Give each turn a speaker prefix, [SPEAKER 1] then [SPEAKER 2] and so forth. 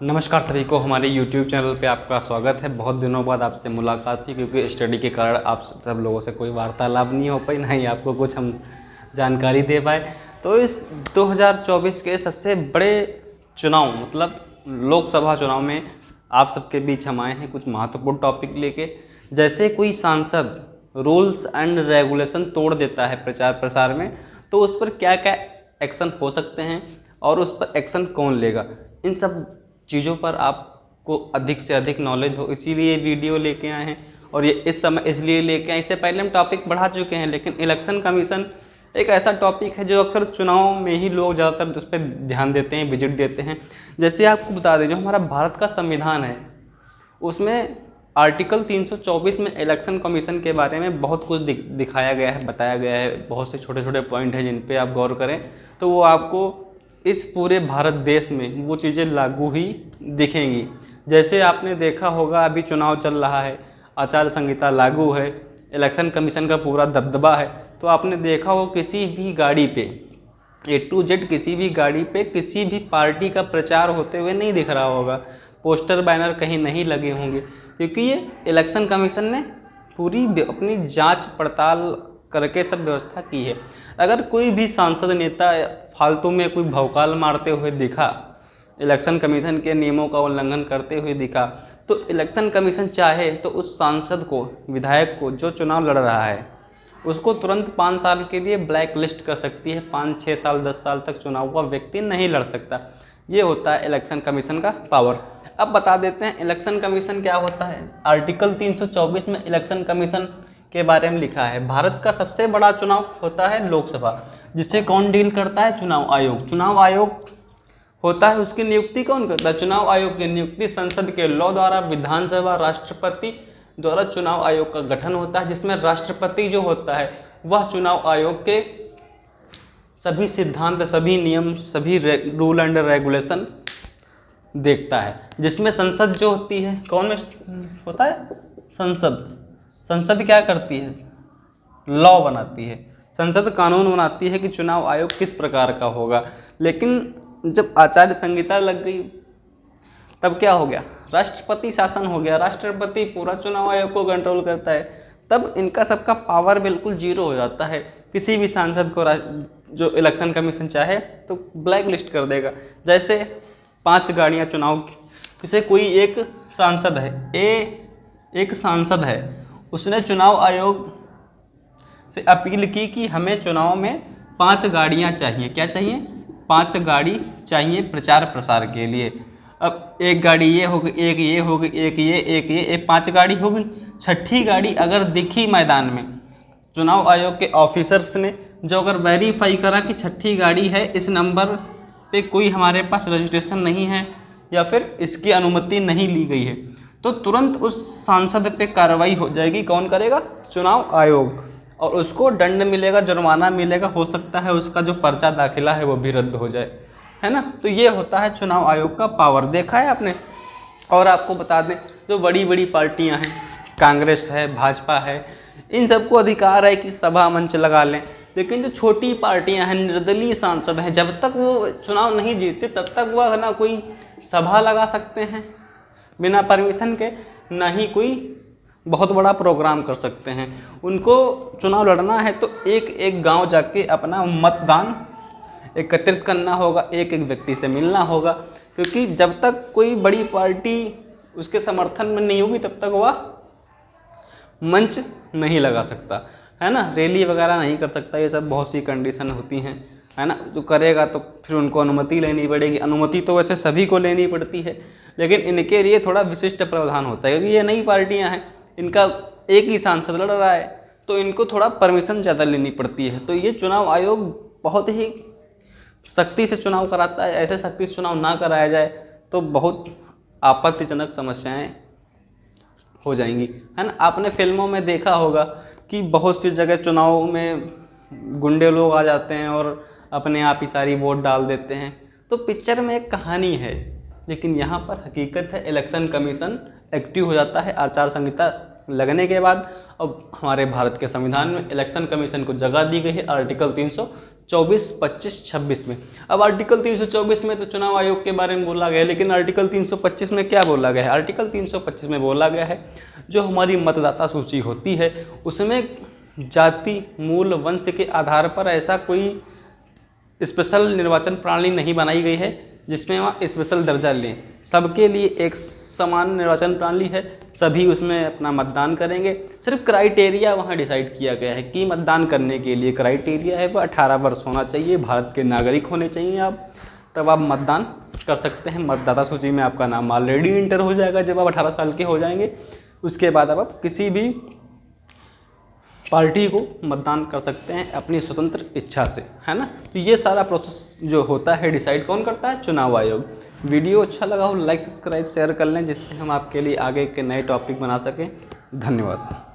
[SPEAKER 1] नमस्कार सभी को, हमारे YouTube चैनल पे आपका स्वागत है। बहुत दिनों बाद आपसे मुलाकात थी क्योंकि स्टडी के कारण आप सब लोगों से कोई वार्तालाप नहीं हो पाई, ना ही आपको कुछ हम जानकारी दे पाए। तो इस 2024 के सबसे बड़े चुनाव मतलब लोकसभा चुनाव में आप सबके बीच हम आए हैं कुछ महत्वपूर्ण टॉपिक लेके। जैसे कोई सांसद रूल्स एंड रेगुलेशन तोड़ देता है प्रचार प्रसार में, तो उस पर क्या क्या एक्शन हो सकते हैं और उस पर एक्शन कौन लेगा, इन सब चीज़ों पर आपको अधिक से अधिक नॉलेज हो, इसीलिए वीडियो लेके आए हैं। और ये इस समय इसलिए लेके आए, इससे पहले हम टॉपिक बढ़ा चुके हैं, लेकिन इलेक्शन कमीशन एक ऐसा टॉपिक है जो अक्सर चुनाव में ही लोग ज़्यादातर उस पर ध्यान देते हैं, विजिट देते हैं। जैसे आपको बता दें, जो हमारा भारत का संविधान है उसमें आर्टिकल 324 में इलेक्शन कमीशन के बारे में बहुत कुछ दिखाया गया है, बताया गया है। बहुत से छोटे छोटे पॉइंट हैं जिन पे आप गौर करें तो वो आपको इस पूरे भारत देश में वो चीज़ें लागू ही दिखेंगी। जैसे आपने देखा होगा, अभी चुनाव चल रहा है, आचार संहिता लागू है, इलेक्शन कमीशन का पूरा दबदबा है। तो आपने देखा हो किसी भी गाड़ी पे A to Z किसी भी गाड़ी पे किसी भी पार्टी का प्रचार होते हुए नहीं दिख रहा होगा, पोस्टर बैनर कहीं नहीं लगे होंगे, क्योंकि ये इलेक्शन कमीशन ने पूरी अपनी जांच पड़ताल करके सब व्यवस्था की है। अगर कोई भी सांसद नेता फालतू में कोई भौकाल मारते हुए दिखा, इलेक्शन कमीशन के नियमों का उल्लंघन करते हुए दिखा, तो इलेक्शन कमीशन चाहे तो उस सांसद को, विधायक को जो चुनाव लड़ रहा है, उसको तुरंत 5 साल के लिए ब्लैक लिस्ट कर सकती है। 5, 6 साल 10 साल तक चुनाव का व्यक्ति नहीं लड़ सकता। ये होता है इलेक्शन कमीशन का पावर। अब बता देते हैं इलेक्शन कमीशन क्या होता है। आर्टिकल 324 में इलेक्शन कमीशन के बारे में लिखा है, भारत का सबसे बड़ा चुनाव होता है लोकसभा, जिसे कौन डील करता है? चुनाव आयोग। चुनाव आयोग होता है, उसकी नियुक्ति कौन करता है? चुनाव आयोग की नियुक्ति संसद के लॉ द्वारा, विधानसभा, राष्ट्रपति द्वारा चुनाव आयोग का गठन होता है, जिसमें राष्ट्रपति जो होता है वह चुनाव आयोग के सभी सिद्धांत, सभी नियम, सभी रूल एंड रेगुलेशन देखता है। जिसमें संसद जो होती है, कौन में होता है? संसद। संसद क्या करती है? लॉ बनाती है। संसद कानून बनाती है कि चुनाव आयोग किस प्रकार का होगा। लेकिन जब आचार संहिता लग गई तब क्या हो गया? राष्ट्रपति शासन हो गया। राष्ट्रपति पूरा चुनाव आयोग को कंट्रोल करता है। तब इनका सबका पावर बिल्कुल जीरो हो जाता है। किसी भी सांसद को जो इलेक्शन कमीशन चाहे तो ब्लैक लिस्ट कर देगा। जैसे 5 गाड़ियाँ चुनाव की, जैसे कोई एक सांसद है, एक सांसद है, उसने चुनाव आयोग से अपील की कि हमें चुनाव में 5 गाड़ियाँ चाहिए। क्या चाहिए? 5 गाड़ी चाहिए प्रचार प्रसार के लिए। अब एक गाड़ी ये होगी, एक ये होगी, एक ये 5 गाड़ी होगी। 6ठी गाड़ी अगर दिखी मैदान में, चुनाव आयोग के ऑफिसर्स ने जो अगर वेरीफाई करा कि 6ठी गाड़ी है, इस नंबर पे कोई हमारे पास रजिस्ट्रेशन नहीं है या फिर इसकी अनुमति नहीं ली गई है, तो तुरंत उस सांसद पे कार्रवाई हो जाएगी। कौन करेगा? चुनाव आयोग। और उसको दंड मिलेगा, जुर्माना मिलेगा। हो सकता है उसका जो पर्चा दाखिला है वो भी रद्द हो जाए, है ना। तो ये होता है चुनाव आयोग का पावर। देखा है आपने। और आपको बता दें, जो बड़ी बड़ी पार्टियां हैं, कांग्रेस है, भाजपा है, इन सबको अधिकार है कि सभा मंच लगा लें। लेकिन जो छोटी पार्टियां हैं, निर्दलीय सांसद हैं, जब तक वो चुनाव नहीं जीतते तब तक वह ना कोई सभा लगा सकते हैं बिना परमिशन के, ना ही कोई बहुत बड़ा प्रोग्राम कर सकते हैं। उनको चुनाव लड़ना है तो एक एक गांव जाके अपना मतदान एकत्रित करना होगा, एक एक व्यक्ति से मिलना होगा। क्योंकि जब तक कोई बड़ी पार्टी उसके समर्थन में नहीं होगी तब तक वह मंच नहीं लगा सकता, है ना, रैली वगैरह नहीं कर सकता। ये सब बहुत सी कंडीशन होती हैं, है ना। जो करेगा तो फिर उनको अनुमति लेनी पड़ेगी। अनुमति तो वैसे सभी को लेनी पड़ती है, लेकिन इनके लिए थोड़ा विशिष्ट प्रावधान होता है क्योंकि ये नई पार्टियां हैं, इनका एक ही सांसद लड़ रहा है, तो इनको थोड़ा परमिशन ज़्यादा लेनी पड़ती है। तो ये चुनाव आयोग बहुत ही सख्ती से चुनाव कराता है। ऐसे सख्ती से चुनाव ना कराया जाए तो बहुत आपत्तिजनक समस्याएं हो जाएंगी, है ना। आपने फिल्मों में देखा होगा कि बहुत सी जगह चुनाव में गुंडे लोग आ जाते हैं और अपने आप ही सारी वोट डाल देते हैं। तो पिक्चर में एक कहानी है, लेकिन यहाँ पर हकीकत है। इलेक्शन कमीशन एक्टिव हो जाता है आचार संहिता लगने के बाद। अब हमारे भारत के संविधान में इलेक्शन कमीशन को जगह दी गई है आर्टिकल 24, 25, 26 में। अब आर्टिकल 324 में तो चुनाव आयोग के बारे में बोला गया है, लेकिन आर्टिकल 325 में क्या बोला गया है? आर्टिकल 325 में बोला गया है जो हमारी मतदाता सूची होती है उसमें जाति, मूल, वंश के आधार पर ऐसा कोई स्पेशल निर्वाचन प्रणाली नहीं बनाई गई है जिसमें वहाँ स्पेशल दर्जा लें। सबके लिए एक समान निर्वाचन प्रणाली है, सभी उसमें अपना मतदान करेंगे। सिर्फ क्राइटेरिया वहाँ डिसाइड किया गया है कि मतदान करने के लिए क्राइटेरिया है वह 18 वर्ष होना चाहिए, भारत के नागरिक होने चाहिए आप, तब आप मतदान कर सकते हैं। मतदाता सूची में आपका नाम ऑलरेडी इंटर हो जाएगा जब आप 18 साल के हो जाएंगे। उसके बाद अब आप किसी भी पार्टी को मतदान कर सकते हैं अपनी स्वतंत्र इच्छा से, है ना। तो ये सारा प्रोसेस जो होता है डिसाइड कौन करता है? चुनाव आयोग। वीडियो अच्छा लगा हो लाइक, सब्सक्राइब, शेयर कर लें जिससे हम आपके लिए आगे के नए टॉपिक बना सकें। धन्यवाद।